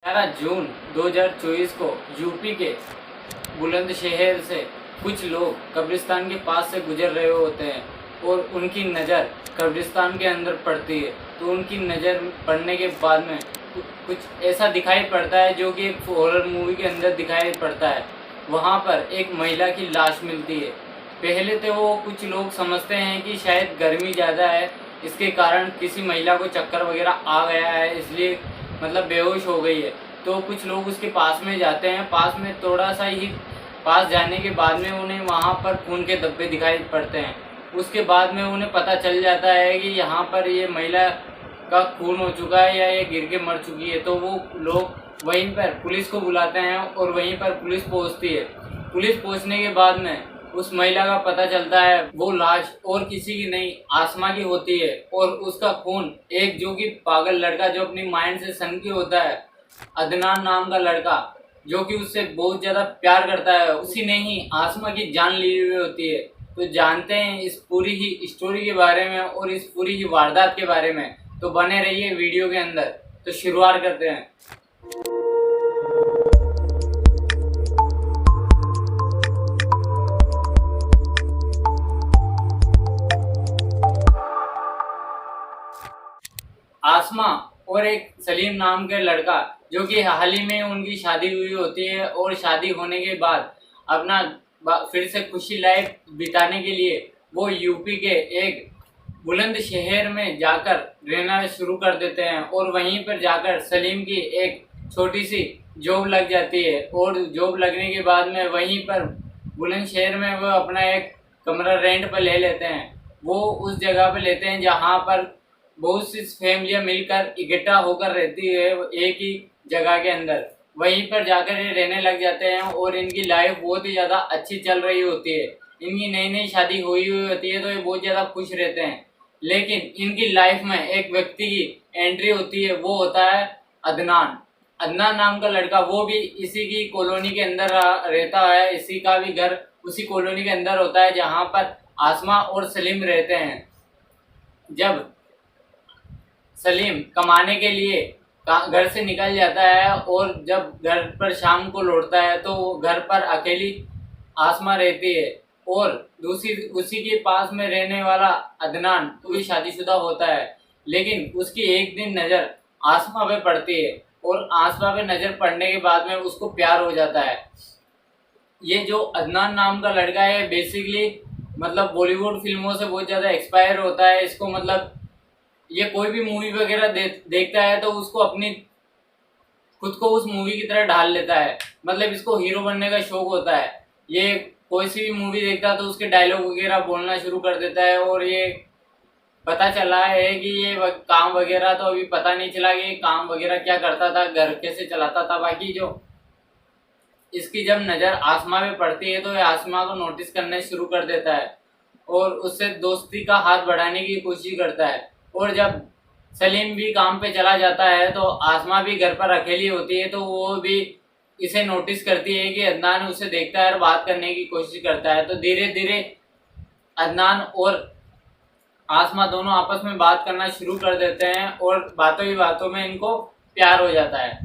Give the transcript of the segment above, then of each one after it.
11 जून 2024 को यूपी के बुलंदशहर से कुछ लोग कब्रिस्तान के पास से गुजर रहे होते हैं और उनकी नज़र कब्रिस्तान के अंदर पड़ती है। तो उनकी नज़र पड़ने के बाद में कुछ ऐसा दिखाई पड़ता है जो कि एक हॉरर मूवी के अंदर दिखाई पड़ता है। वहाँ पर एक महिला की लाश मिलती है। पहले तो वो कुछ लोग समझते हैं कि शायद गर्मी ज़्यादा है, इसके कारण किसी महिला को चक्कर वगैरह आ गया है, इसलिए मतलब बेहोश हो गई है। तो कुछ लोग उसके पास में जाते हैं। पास में थोड़ा सा ही पास जाने के बाद में उन्हें वहाँ पर खून के धब्बे दिखाई पड़ते हैं। उसके बाद में उन्हें पता चल जाता है कि यहाँ पर ये महिला का खून हो चुका है या ये गिर के मर चुकी है। तो वो लोग वहीं पर पुलिस को बुलाते हैं और वहीं पर पुलिस पहुँचती है। पुलिस पहुँचने के बाद में उस महिला का पता चलता है वो लाश और किसी की नहीं, आसमा की होती है। और उसका खून एक जो कि पागल लड़का जो अपनी माइंड से सनकी होता है, अदनान नाम का लड़का जो कि उससे बहुत ज़्यादा प्यार करता है, उसी ने ही आसमा की जान ली हुई होती है। तो जानते हैं इस पूरी ही स्टोरी के बारे में और इस पूरी ही वारदात के बारे में। तो बने रहिए वीडियो के अंदर। तो शुरुआत करते हैं। आसमा और एक सलीम नाम के लड़का जो कि हाल ही में उनकी शादी हुई होती है और शादी होने के बाद अपना फिर से खुशी लाइफ बिताने के लिए वो यूपी के एक बुलंदशहर में जाकर रहना शुरू कर देते हैं। और वहीं पर जाकर सलीम की एक छोटी सी जॉब लग जाती है और जॉब लगने के बाद में वहीं पर बुलंदशहर में वो अपना एक कमरा रेंट पर ले लेते हैं। वो उस जगह पर लेते हैं जहाँ पर बहुत सी फैमिलियां मिलकर इकट्ठा होकर रहती है एक ही जगह के अंदर। वहीं पर जाकर ये रहने लग जाते हैं और इनकी लाइफ बहुत ही ज़्यादा अच्छी चल रही होती है। इनकी नई नई शादी हुई होती है तो ये बहुत ज़्यादा खुश रहते हैं। लेकिन इनकी लाइफ में एक व्यक्ति की एंट्री होती है, वो होता है अदनान। अदनान नाम का लड़का, वो भी इसी की कॉलोनी के अंदर रहता है। इसी का भी घर उसी कॉलोनी के अंदर होता है जहाँ पर आसमा और सलीम रहते हैं। जब सलीम कमाने के लिए घर से निकल जाता है और जब घर पर शाम को लौटता है तो घर पर अकेली आसमा रहती है। और दूसरी उसी के पास में रहने वाला अदनान तो भी शादीशुदा होता है। लेकिन उसकी एक दिन नज़र आसमा पे पड़ती है और आसमा पे नज़र पड़ने के बाद में उसको प्यार हो जाता है। ये जो अदनान नाम का लड़का है बेसिकली मतलब बॉलीवुड फिल्मों से बहुत ज़्यादा एक्सपायर होता है। इसको मतलब ये कोई भी मूवी वगैरह देखता है तो उसको अपनी खुद को उस मूवी की तरह ढाल लेता है। मतलब इसको हीरो बनने का शौक होता है। ये कोई सी भी मूवी देखता है तो उसके डायलॉग वगैरह बोलना शुरू कर देता है। और ये पता चला है कि ये काम वगैरह तो अभी पता नहीं चला कि काम वगैरह क्या करता था, घर कैसे चलाता था। बाकी जो इसकी जब नज़र आसमा में पड़ती है तो ये आसमा को नोटिस करना शुरू कर देता है और उससे दोस्ती का हाथ बढ़ाने की कोशिश करता है। और जब सलीम भी काम पे चला जाता है तो आसमा भी घर पर अकेली होती है तो वो भी इसे नोटिस करती है कि अदनान उसे देखता है और बात करने की कोशिश करता है। तो धीरे धीरे अदनान और आसमा दोनों आपस में बात करना शुरू कर देते हैं और बातों ही बातों में इनको प्यार हो जाता है।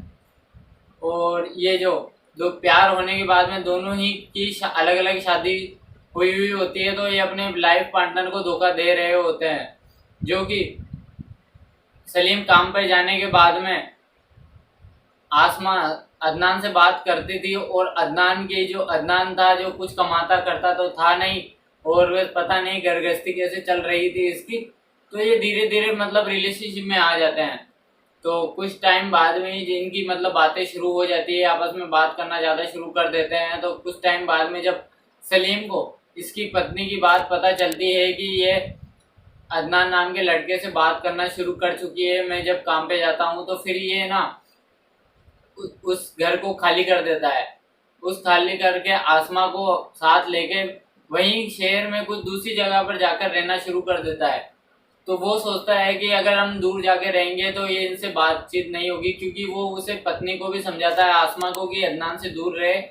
और ये जो दो प्यार होने के बाद में दोनों ही की अलग अलग शादी हुई होती है तो ये अपने लाइफ पार्टनर को धोखा दे रहे होते हैं। जो कि सलीम काम पर जाने के बाद में आसमा अदनान से बात करती थी और अदनान के जो अदनान था जो कुछ कमाता करता तो था नहीं और वह पता नहीं घर गृहस्थी कैसे चल रही थी इसकी। तो ये धीरे धीरे मतलब रिलेशनशिप में आ जाते हैं। तो कुछ टाइम बाद में ही जिनकी मतलब बातें शुरू हो जाती है, आपस में बात करना ज़्यादा शुरू कर देते हैं। तो कुछ टाइम बाद में जब सलीम को इसकी पत्नी की बात पता चलती है कि ये अदनान नाम के लड़के से बात करना शुरू कर चुकी है, मैं जब काम पे जाता हूँ, तो फिर ये ना उस घर को खाली कर देता है। उस खाली करके आसमा को साथ लेके वहीं शहर में कुछ दूसरी जगह पर जाकर रहना शुरू कर देता है। तो वो सोचता है कि अगर हम दूर जाके रहेंगे तो ये इनसे बातचीत नहीं होगी, क्योंकि वो उसे पत्नी को भी समझाता है आसमा को कि अदनान से दूर रहे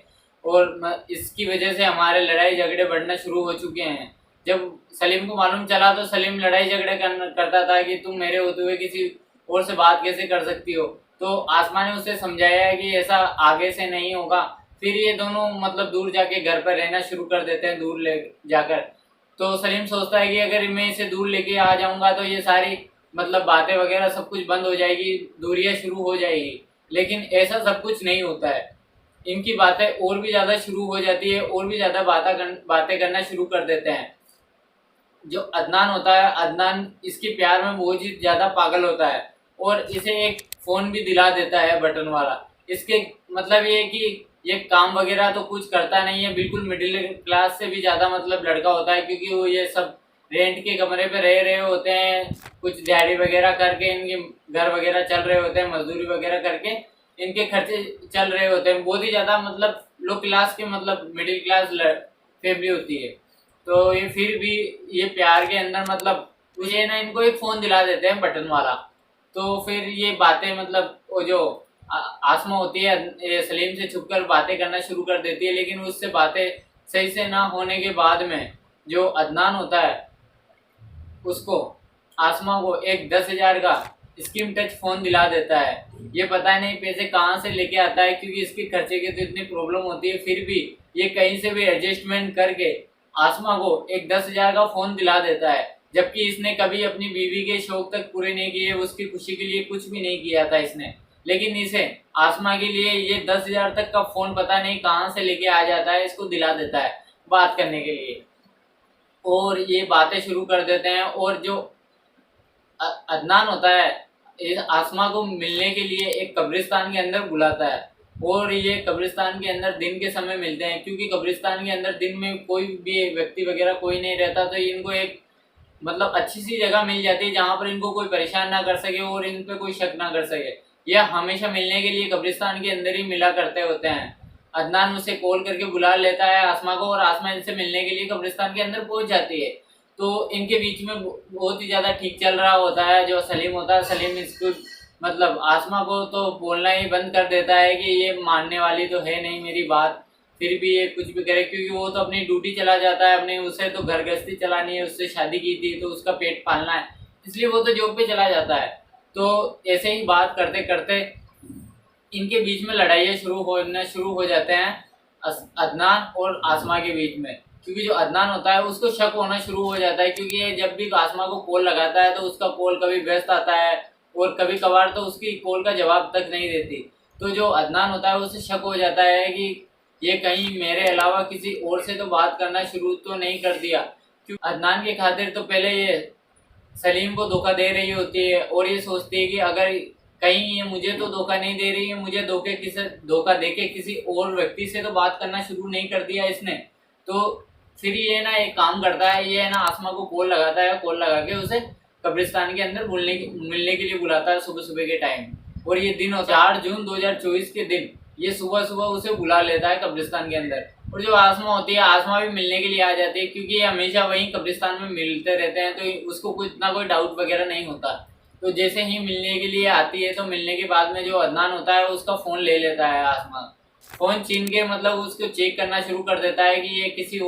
और इसकी वजह से हमारे लड़ाई झगड़े बढ़ना शुरू हो चुके हैं। जब सलीम को मालूम चला तो सलीम लड़ाई झगड़े करता था कि तुम मेरे होते हुए किसी और से बात कैसे कर सकती हो। तो आसमा ने उसे समझाया है कि ऐसा आगे से नहीं होगा। फिर ये दोनों मतलब दूर जाके घर पर रहना शुरू कर देते हैं, दूर ले जाकर। तो सलीम सोचता है कि अगर मैं इसे दूर लेके आ जाऊंगा तो ये सारी मतलब बातें वगैरह सब कुछ बंद हो जाएगी, दूरियां शुरू हो जाएगी। लेकिन ऐसा सब कुछ नहीं होता है। इनकी बातें और भी ज़्यादा शुरू हो जाती है, और भी ज़्यादा बातें करना शुरू कर देते हैं। जो अदनान होता है, अदनान इसके प्यार में बहुत ही ज़्यादा पागल होता है और इसे एक फ़ोन भी दिला देता है बटन वाला। इसके मतलब ये है कि ये काम वगैरह तो कुछ करता नहीं है, बिल्कुल मिडिल क्लास से भी ज़्यादा मतलब लड़का होता है, क्योंकि वो ये सब रेंट के कमरे पे रह रहे होते हैं, कुछ दिहाड़ी वगैरह करके इनके घर वगैरह चल रहे होते हैं, मजदूरी वगैरह करके इनके खर्चे चल रहे होते हैं। बहुत ही ज़्यादा मतलब लो क्लास के मतलब मिडिल क्लास फैमिली होती है। तो ये फिर भी ये प्यार के अंदर मतलब ये ना इनको एक फ़ोन दिला देते हैं बटन वाला। तो फिर ये बातें मतलब वो जो आसमा होती है ये सलीम से छुपकर बातें करना शुरू कर देती है, लेकिन उससे बातें सही से ना होने के बाद में जो अदनान होता है उसको आसमा को एक 10,000 का स्क्रीन टच फ़ोन दिला देता है। ये पता नहीं पैसे कहाँ से लेके आता है, क्योंकि इसके खर्चे की तो इतनी प्रॉब्लम होती है, फिर भी ये कहीं से भी एडजस्टमेंट करके आसमा को एक 10,000 का फ़ोन दिला देता है। जबकि इसने कभी अपनी बीवी के शौक तक पूरे नहीं किए, उसकी खुशी के लिए कुछ भी नहीं किया था इसने, लेकिन इसे आसमा के लिए ये 10,000 तक का फ़ोन पता नहीं कहाँ से लेके आ जाता है, इसको दिला देता है बात करने के लिए। और ये बातें शुरू कर देते हैं। और जो अदनान होता है इस आसमा को मिलने के लिए एक कब्रिस्तान के अंदर बुलाता है, और ये कब्रिस्तान के अंदर दिन के समय मिलते हैं, क्योंकि कब्रिस्तान के अंदर दिन में कोई भी व्यक्ति वगैरह कोई नहीं रहता, तो इनको एक मतलब अच्छी सी जगह मिल जाती है जहाँ पर इनको कोई परेशान ना कर सके और इन पे कोई शक ना कर सके। यह हमेशा मिलने के लिए कब्रिस्तान के अंदर ही मिला करते होते हैं। अदनान उसे कॉल करके बुला लेता है आसमा को, और आसमा इनसे मिलने के लिए कब्रिस्तान के अंदर पहुंच जाती है। तो इनके बीच में बहुत ही ज़्यादा ठीक चल रहा होता है। जो सलीम होता है, सलीम इसको मतलब आसमा को तो बोलना ही बंद कर देता है कि ये मानने वाली तो है नहीं मेरी बात, फिर भी ये कुछ भी करे, क्योंकि वो तो अपनी ड्यूटी चला जाता है अपने, उसे तो घर गृहस्थी चलानी है, उससे शादी की थी तो उसका पेट पालना है, इसलिए वो तो जॉब पे चला जाता है। तो ऐसे ही बात करते करते इनके बीच में लड़ाइयाँ शुरू हो जाते हैं अदनान और आसमा के बीच में। क्योंकि जो अदनान होता है उसको शक होना शुरू हो जाता है, क्योंकि ये जब भी आसमा को कॉल लगाता है तो उसका कॉल कभी व्यस्त आता है और कभी कभार तो उसकी कॉल का जवाब तक नहीं देती। तो जो अदनान होता है उसे शक हो जाता है कि ये कहीं मेरे अलावा किसी और से तो बात करना शुरू तो नहीं कर दिया। क्योंकि अदनान के खातिर तो पहले ये सलीम को धोखा दे रही होती है, और ये सोचती है कि अगर कहीं ये मुझे तो धोखा नहीं दे रही है, मुझे धोखा देके किसी और व्यक्ति से तो बात करना शुरू नहीं कर दिया इसने। तो फिर ये ना एक काम करता है, ये ना आसमा को कॉल लगाता है, कॉल लगा के उसे कब्रिस्तान के अंदर मिलने के लिए बुलाता है सुबह सुबह के टाइम। और ये दिन 4 जून 2024 के दिन ये सुबह सुबह उसे बुला लेता है कब्रिस्तान के अंदर। और जो आसमा होती है, आसमा भी मिलने के लिए आ जाती है, क्योंकि ये हमेशा वहीं कब्रिस्तान में मिलते रहते हैं, तो उसको कोई इतना कोई डाउट वगैरह नहीं होता। तो जैसे ही मिलने के लिए आती है, तो मिलने के बाद में जो अदनान होता है उसका फ़ोन ले लेता है आसमा। फ़ोन छीन के मतलब उसको चेक करना शुरू कर देता है कि ये किसी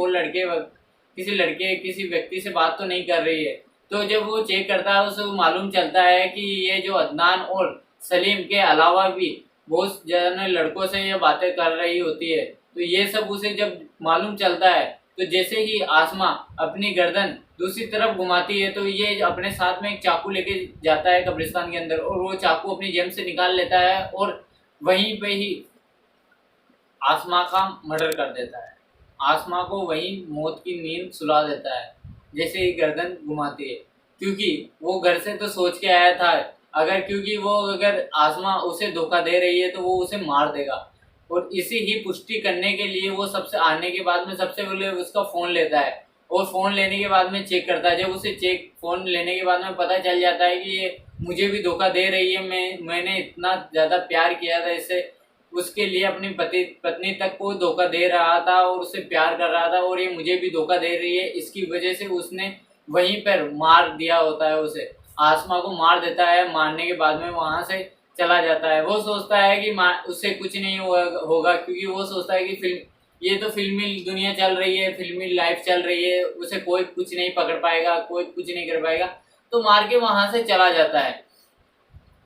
व्यक्ति से बात तो नहीं कर रही है। तो जब वो चेक करता है उसे मालूम चलता है कि ये जो अदनान और सलीम के अलावा भी बहुत ज़्यादा लड़कों से ये बातें कर रही होती है। तो ये सब उसे जब मालूम चलता है, तो जैसे ही आसमा अपनी गर्दन दूसरी तरफ घुमाती है, तो ये अपने साथ में एक चाकू लेके जाता है कब्रिस्तान के अंदर, और वो चाकू अपनी जेब से निकाल लेता है और वहीं पे ही आसमा का मर्डर कर देता है। आसमा को वहीं मौत की नींद सुला देता है जैसे ही गर्दन घुमाती है, क्योंकि वो घर से तो सोच के आया था अगर आसमा उसे धोखा दे रही है तो वो उसे मार देगा। और इसी ही पुष्टि करने के लिए वो सबसे आने के बाद में सबसे पहले उसका फ़ोन लेता है, और फ़ोन लेने के बाद में चेक करता है। जब उसे फ़ोन लेने के बाद में पता चल जाता है कि ये मुझे भी धोखा दे रही है, मैंने इतना ज़्यादा प्यार किया था इससे, उसके लिए अपनी पत्नी तक को धोखा दे रहा था और उससे प्यार कर रहा था, और ये मुझे भी धोखा दे रही है, इसकी वजह से उसने वहीं पर मार दिया होता है। उसे आसमा को मार देता है, मारने के बाद में वहाँ से चला जाता है। वो सोचता है कि उससे कुछ नहीं होगा, क्योंकि वो सोचता है कि ये तो फिल्मी दुनिया चल रही है, फिल्मी लाइफ चल रही है, उसे कोई कुछ नहीं पकड़ पाएगा, कोई कुछ नहीं कर पाएगा, तो मार के वहाँ से चला जाता है।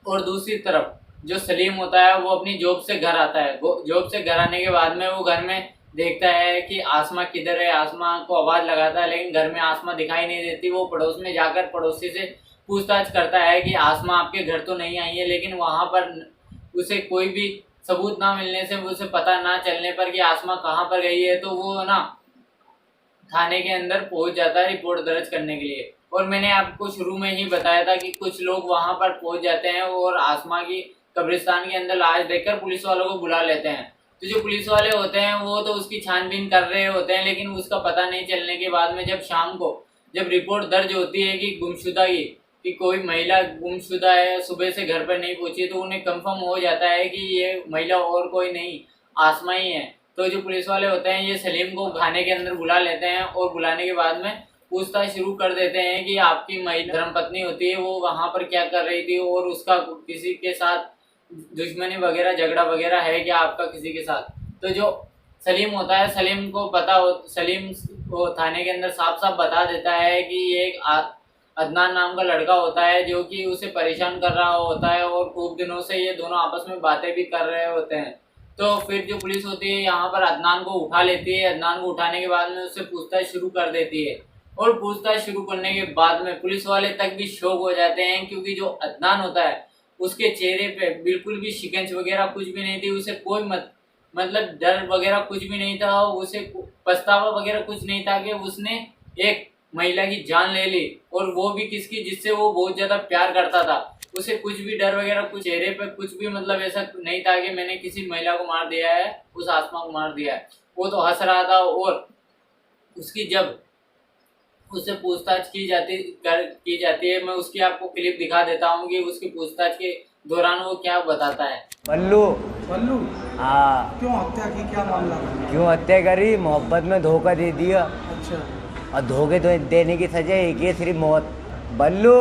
और दूसरी तरफ जो सलीम होता है वो अपनी जॉब से घर आता है। जॉब से घर आने के बाद में वो घर में देखता है कि आसमा किधर है, आसमा को आवाज़ लगाता है लेकिन घर में आसमा दिखाई नहीं देती। वो पड़ोस में जाकर पड़ोसी से पूछताछ करता है कि आसमा आपके घर तो नहीं आई है, लेकिन वहाँ पर उसे कोई भी सबूत ना मिलने से, उसे पता ना चलने पर कि आसमा कहाँ पर गई है, तो वो ना थाने के अंदर पहुंच जाता है रिपोर्ट दर्ज करने के लिए। और मैंने आपको शुरू में ही बताया था कि कुछ लोग वहां पर पहुंच जाते हैं और आसमा की कब्रिस्तान के अंदर लाश देखकर पुलिस वालों को बुला लेते हैं। तो जो पुलिस वाले होते हैं वो तो उसकी छानबीन कर रहे होते हैं, लेकिन उसका पता नहीं चलने के बाद में जब शाम को जब रिपोर्ट दर्ज होती है कि गुमशुदा की कि कोई महिला गुमशुदा है, सुबह से घर पर नहीं पहुंची, तो उन्हें कंफर्म हो जाता है कि ये महिला और कोई नहीं आसमा ही है। तो जो पुलिस वाले होते हैं ये सलीम को थाने के अंदर बुला लेते हैं और बुलाने के बाद में पूछताछ शुरू कर देते हैं कि आपकी महिला धर्मपत्नी होती है वो वहाँ पर क्या कर रही थी और उसका किसी के साथ दुश्मनी वगैरह झगड़ा वगैरह है क्या आपका किसी के साथ। तो जो सलीम होता है, सलीम को पता हो, सलीम को थाने के अंदर साफ साफ बता देता है कि ये एक अदनान नाम का लड़का होता है जो कि उसे परेशान कर रहा होता है और खूब दिनों से ये दोनों आपस में बातें भी कर रहे होते हैं। तो फिर जो पुलिस होती है यहाँ पर अदनान को उठा लेती है। अदनान को उठाने के बाद में उससे पूछताछ शुरू कर देती है और पूछताछ शुरू करने के बाद में पुलिस वाले तक भी शॉक हो जाते हैं, क्योंकि जो अदनान होता है उसके चेहरे पे बिल्कुल भी शिकंज वगैरह कुछ भी नहीं थी। उसे कोई मतलब डर वगैरह कुछ भी नहीं था, उसे पछतावा वगैरह कुछ नहीं था कि उसने एक महिला की जान ले ली, और वो भी किसकी, जिससे वो बहुत ज्यादा प्यार करता था। उसे कुछ भी डर वगैरह कुछ चेहरे पे कुछ भी मतलब ऐसा नहीं था कि मैंने किसी महिला को मार दिया है, उस आसमा को मार दिया है। वो तो हंस रहा था। और उसकी जब उससे पूछताछ की जाती है, मैं उसकी आपको क्लिप दिखा देता हूँ कि उसकी पूछताछ के दौरान वो क्या बताता है। बल्लू बल्लू हाँ, क्यों हत्या की, क्या मामला था? क्यों हत्या करी? मोहब्बत में धोखा दे दिया अच्छा, और धोखे देने की सजा एक ही है, सिर्फ मौत। बल्लू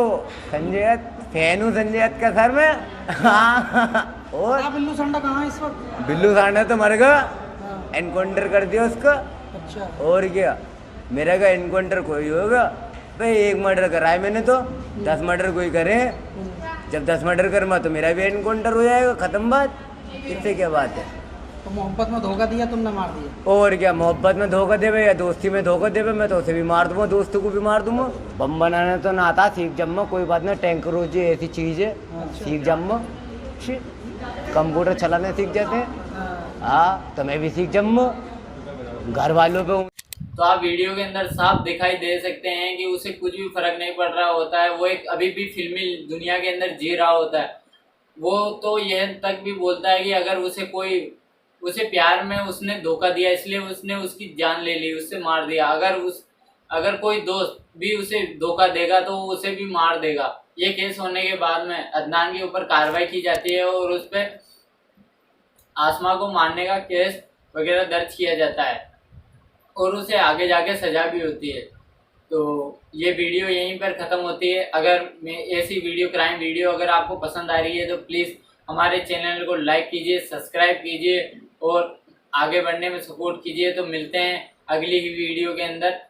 संजय फैन हूँ संजय का सर में। हाँ, और बिल्लू संडा कहाँ है इस वक्त? बिल्लू सांडा तो मर गया, हाँ, एनकाउंटर कर दिया उसका। अच्छा, और क्या, मेरा का एनकाउंटर कोई होगा भाई? एक मर्डर करा है मैंने तो, 10 मर्डर कोई करे। जब 10 मर्डर करूँगा तो मेरा भी एनकाउंटर हो जाएगा, खत्म बात। इससे क्या बात है? तो मोहब्बत में धोखा दिया, तुमने मार दिया। और क्या, मोहब्बत में धोखा देवे या दोस्ती में धोखा देवे, मैं तो उसे भी मार दूंगा, दोस्तों को भी मार दूंगा। बम बनाने तो ना आता, सीख जम्मा, कोई बात नहीं। टैंकर हो जी ऐसी चीज़ है, अच्छा। सीख जम्मा। कंप्यूटर चलाने सीख जाते हैं। हाँ, हाँ, तो मैं भी सीख जम्मा, घर वालों पे। तो आप वीडियो के अंदर साफ दिखाई दे सकते हैं कि उसे कुछ भी फर्क नहीं पड़ रहा होता है। वो एक अभी भी फिल्मी दुनिया के अंदर जी रहा होता है। वो तो यह तक भी बोलता है कि अगर उसे प्यार में उसने धोखा दिया इसलिए उसने उसकी जान ले ली, उससे मार दिया। अगर कोई दोस्त भी उसे धोखा देगा तो वो उसे भी मार देगा। ये केस होने के बाद में अदनान के ऊपर कार्रवाई की जाती है और उस पर आसमा को मारने का केस वगैरह दर्ज किया जाता है और उसे आगे जाके सजा भी होती है। तो ये वीडियो यहीं पर ख़त्म होती है। अगर मैं ऐसी वीडियो, क्राइम वीडियो अगर आपको पसंद आ रही है तो प्लीज़ हमारे चैनल को लाइक कीजिए, सब्सक्राइब कीजिए और आगे बढ़ने में सपोर्ट कीजिए। तो मिलते हैं अगली ही वीडियो के अंदर।